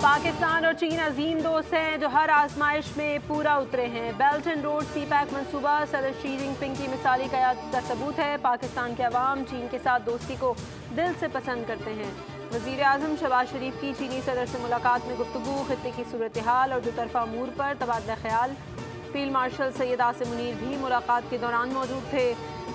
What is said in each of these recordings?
पाकिस्तान और चीन अजीम दोस्त हैं जो हर आजमाइश में पूरा उतरे हैं। Belt and road CPEC मनसूबा सदर शी जिनपिंग की मिसाली क़यादत का सबूत है। पाकिस्तान के अवाम चीन के साथ दोस्ती को दिल से पसंद करते हैं। वज़ीर आज़म शहबाज शरीफ की चीनी सदर से मुलाकात में गुफ्तगू, खित्ते की सूरत हाल और दोतरफा अमूर पर तबादला ख्याल। फील्ड मार्शल सैयद आसिम मुनीर भी मुलाकात के दौरान मौजूद थे।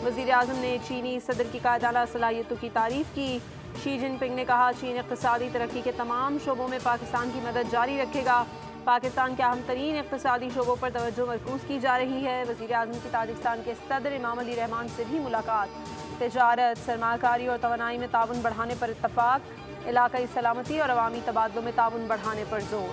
वज़ीर आज़म ने चीनी सदर की कायदाना सलाहियतों की तारीफ़ की। शी जिनपिंग ने कहा, चीन इक़्तिसादी तरक्की के तमाम शोबों में पाकिस्तान की मदद जारी रखेगा। पाकिस्तान के अहम तरीन इक़्तिसादी शोबों पर तवज्जो मरकूज़ की जा रही है। वज़ीर आज़म की ताजिकिस्तान के सदर इमाम अली रहमान से भी मुलाकात। तिजारत, सरमाकारी और तवानाई में ताउन बढ़ाने पर इत्तफ़ाक़। इलाक़ाई सलामती और अवामी तबादलों में ताउन बढ़ाने पर जोर।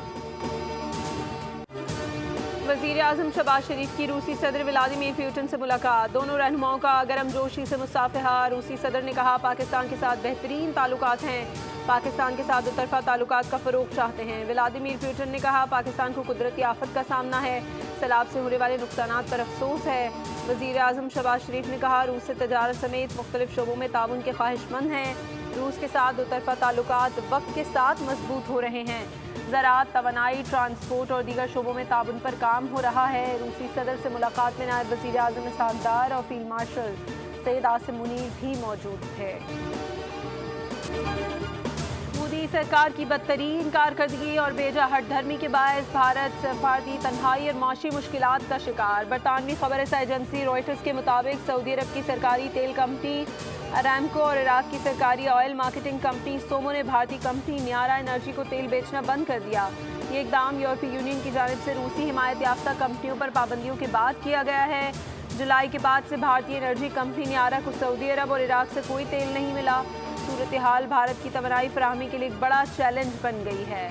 वज़ीर आज़म शहबाज शरीफ की रूसी सदर व्लादिमीर पुतिन से मुलाकात। दोनों रहनुमाओं का गर्मजोशी से मुसाफहा। रूसी सदर ने कहा, पाकिस्तान के साथ बेहतरीन ताल्लुकात हैं। पाकिस्तान के साथ दोतरफा ताल्लुकात का फ़रोग़ चाहते हैं। व्लादिमीर पुतिन ने कहा, पाकिस्तान को कुदरती आफत का सामना है। सैलाब से होने वाले नुकसानात पर अफसोस है। वज़ीर आज़म शहबाज शरीफ ने कहा, रूस से तजारत समेत मुख्तलिफ शोबों में ताउन के ख्वाहिशमंद हैं। रूस के साथ दोतरफा ताल्लुकात वक्त के साथ मजबूत हो रहे हैं। ज़राअत, तवानाई, ट्रांसपोर्ट और दीगर शोबों में ताउन पर काम हो रहा है। रूसी सदर से मुलाकात में नायब वज़ीर आज़म साकदार और फील्ड मार्शल सैयद आसिम मुनीर भी मौजूद थे। मोदी सरकार की बदतरीन कारकर्दगी और बेजा हठधर्मी के बायस भारत सफारती तन्हाई और माशी मुश्किलात का शिकार। बरतानवी खबर रसा एजेंसी रॉयटर्स के मुताबिक सऊदी अरब की सरकारी तेल कंपनी अरामको और इराक की सरकारी ऑयल मार्केटिंग कंपनी सोमो ने भारतीय कंपनी न्यारा एनर्जी को तेल बेचना बंद कर दिया। ये इकदाम यूरोपीय यूनियन की जानिब से रूसी हिमायत याफ्ता कंपनियों पर पाबंदियों के बाद किया गया है। जुलाई के बाद से भारतीय एनर्जी कंपनी न्यारा को सऊदी अरब और इराक से कोई तेल नहीं मिला। सूरत हाल भारत की तवानाई फराहमी के लिए एक बड़ा चैलेंज बन गई है।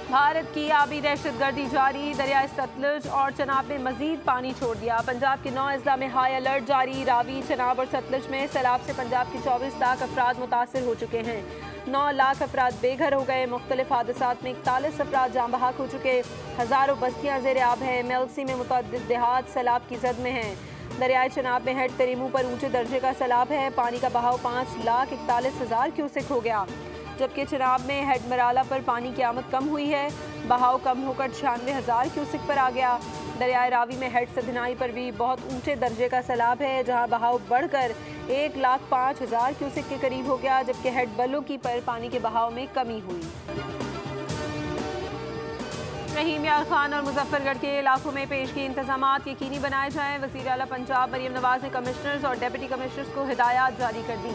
भारत की आबी दहशतगर्दी जारी। दरियाए सतलुज और चनाब में मजीद पानी छोड़ दिया। पंजाब के 9 अजला में हाई अलर्ट जारी। रावी, चनाब और सतलुज में सैलाब से पंजाब के 24 लाख अफराद मुतासर हो चुके हैं। 9 लाख अफराद बेघर हो गए। मुख्तलिफ हादसात में 41 अफराद जाँ बहक हो चुके। हज़ारों बस्तियाँ ज़ेर आब हैं। मेलसी में मुतअद्दिद देहात सैलाब की जद में हैं। दरियाए चनाब में हेड तरीमू पर ऊंचे दर्जे का सैलाब है। पानी का बहाव 5,41,000 क्यूसेक हो गया, जबकि चनाब में हेड मराला पर पानी की आमद कम हुई है। बहाव कम होकर 96,000 क्यूसेक पर आ गया। दरियाए रावी में हेड सधनाई पर भी बहुत ऊंचे दर्जे का सैलाब है, जहां बहाव बढ़कर 1,05,000 क्यूसेक के करीब हो गया, जबकि हेड बलोकी पर पानी के बहाव में कमी हुई। रहीम यार खान और मुजफ्फरगढ़ के इलाकों में पेशगी इंतजामात यकीनी बनाए जाएं। वज़ीर आला पंजाब मरीम नवाज ने कमिश्नर्स और डिप्टी कमिश्नर्स को हिदायत जारी कर दी।